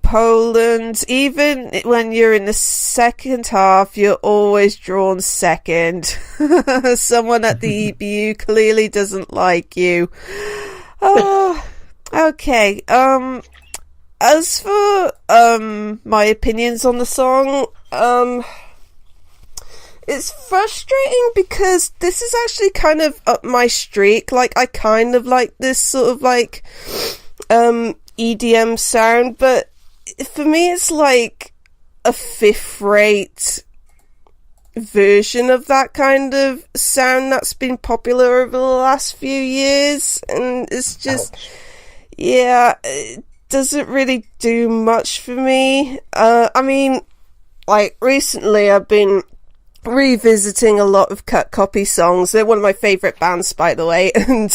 Poland, even when you're in the second half, you're always drawn second. Someone at the EBU clearly doesn't like you. Oh, okay. As for my opinions on the song, it's frustrating because this is actually kind of up my streak. Like, I kind of like this sort of like EDM sound, but for me it's like a fifth-rate version of that kind of sound that's been popular over the last few years, and it's just it doesn't really do much for me. I mean, like, recently I've been revisiting a lot of Cut Copy songs. They're one of my favourite bands, by the way, and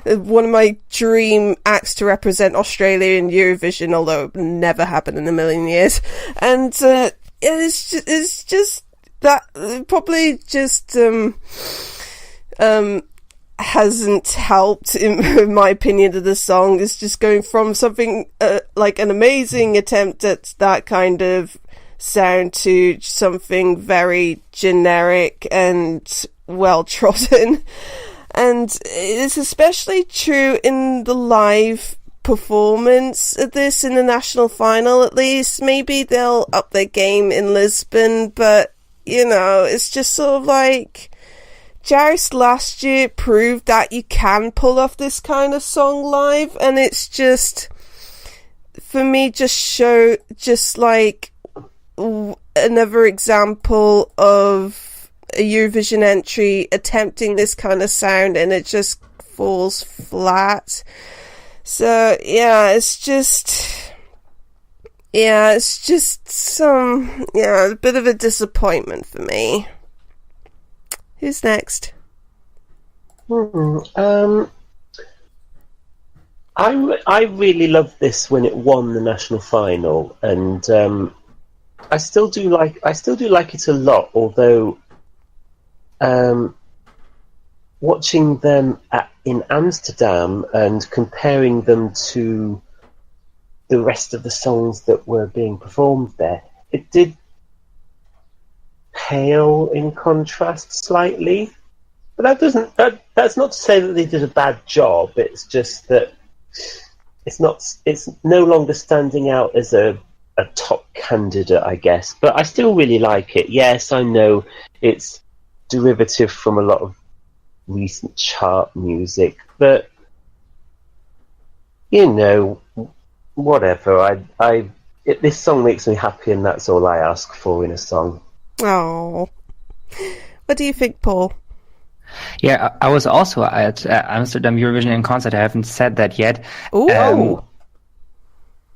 one of my dream acts to represent Australia in Eurovision, although it never happened in a million years. And it's just that probably just hasn't helped in my opinion of the song. It's just going from something like an amazing attempt at that kind of sound to something very generic and well trodden. And it's especially true in the live performance of this in the national final, at least. Maybe they'll up their game in Lisbon, but you know, it's just sort of like Jarvis last year proved that you can pull off this kind of song live, and it's just, for me, just like another example of a Eurovision entry attempting this kind of sound, and it just falls flat. So it's just a bit of a disappointment for me. Who's next? I really loved this when it won the national final, and I still do like it a lot, although watching them in Amsterdam and comparing them to the rest of the songs that were being performed there, it did pale in contrast slightly. But that's not to say that they did a bad job. It's just that it's no longer standing out as a top candidate, I guess. But I still really like it. Yes, I know it's derivative from a lot of recent chart music, but you know, whatever. This song makes me happy, and that's all I ask for in a song. Oh, what do you think, Paul? Yeah, I was also at Amsterdam Eurovision in concert. I haven't said that yet. Ooh.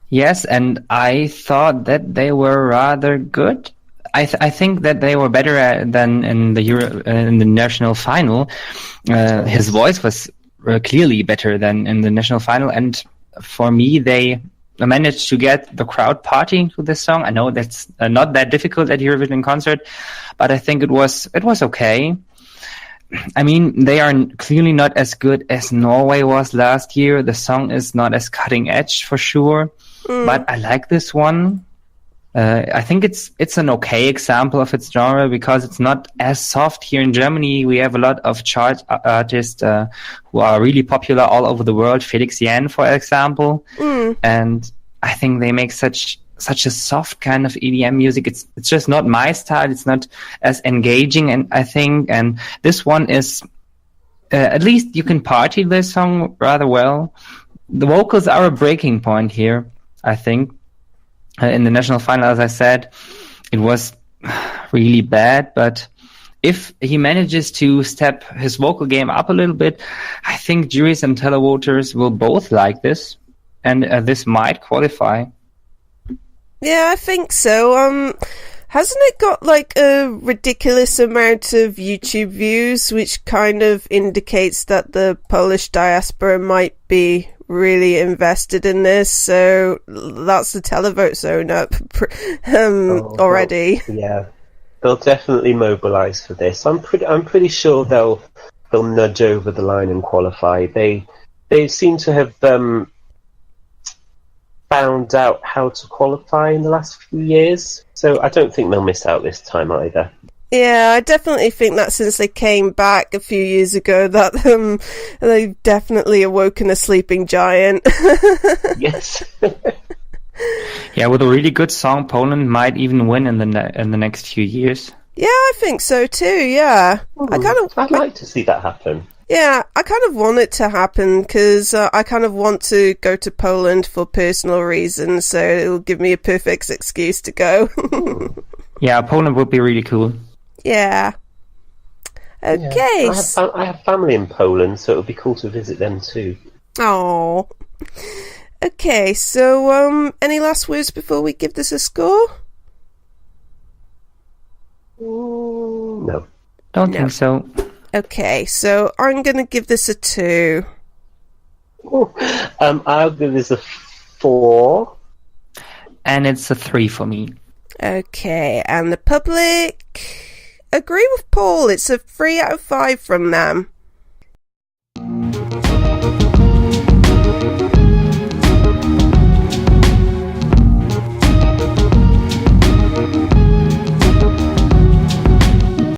Yes, and I thought that they were rather good. I think that they were better than in the national final. His voice was clearly better than in the national final, and for me, they managed to get the crowd partying to this song. I know that's not that difficult at Eurovision concert, but I think it was okay. I mean, they are clearly not as good as Norway was last year. The song is not as cutting edge for sure, but I like this one. I think it's an okay example of its genre because it's not as soft. Here in Germany, we have a lot of chart artists who are really popular all over the world. Felix Jan, for example, and I think they make such a soft kind of EDM music. It's just not my style. It's not as engaging, and I think, and this one is at least you can party this song rather well. The vocals are a breaking point here, I think. In the national final, as I said, it was really bad, but if he manages to step his vocal game up a little bit, I think juries and televoters will both like this, and this might qualify. Yeah, I think so. Hasn't it got like a ridiculous amount of YouTube views, which kind of indicates that the Polish diaspora might be really invested in this? So that's the televote zone up already. They'll definitely mobilise for this. I'm pretty sure they'll nudge over the line and qualify. They seem to have found out how to qualify in the last few years, so I don't think they'll miss out this time either. Yeah, I definitely think that since they came back a few years ago, that they've definitely awoken a sleeping giant. Yes. Yeah, with a really good song, Poland might even win in the next few years. Yeah, I think so too. Yeah, I'd like to see that happen. Yeah, I kind of want it to happen because I kind of want to go to Poland for personal reasons, so it'll give me a perfect excuse to go. Yeah, Poland would be really cool. Yeah. Okay. Yeah. I have family in Poland, so it would be cool to visit them too. Oh. Okay, so any last words before we give this a score? No. Don't think so. Okay, so I'm going to give this a 2. I'll give this a 4. And it's a 3 for me. Okay, and the public agree with Paul. It's a 3 out of 5 from them.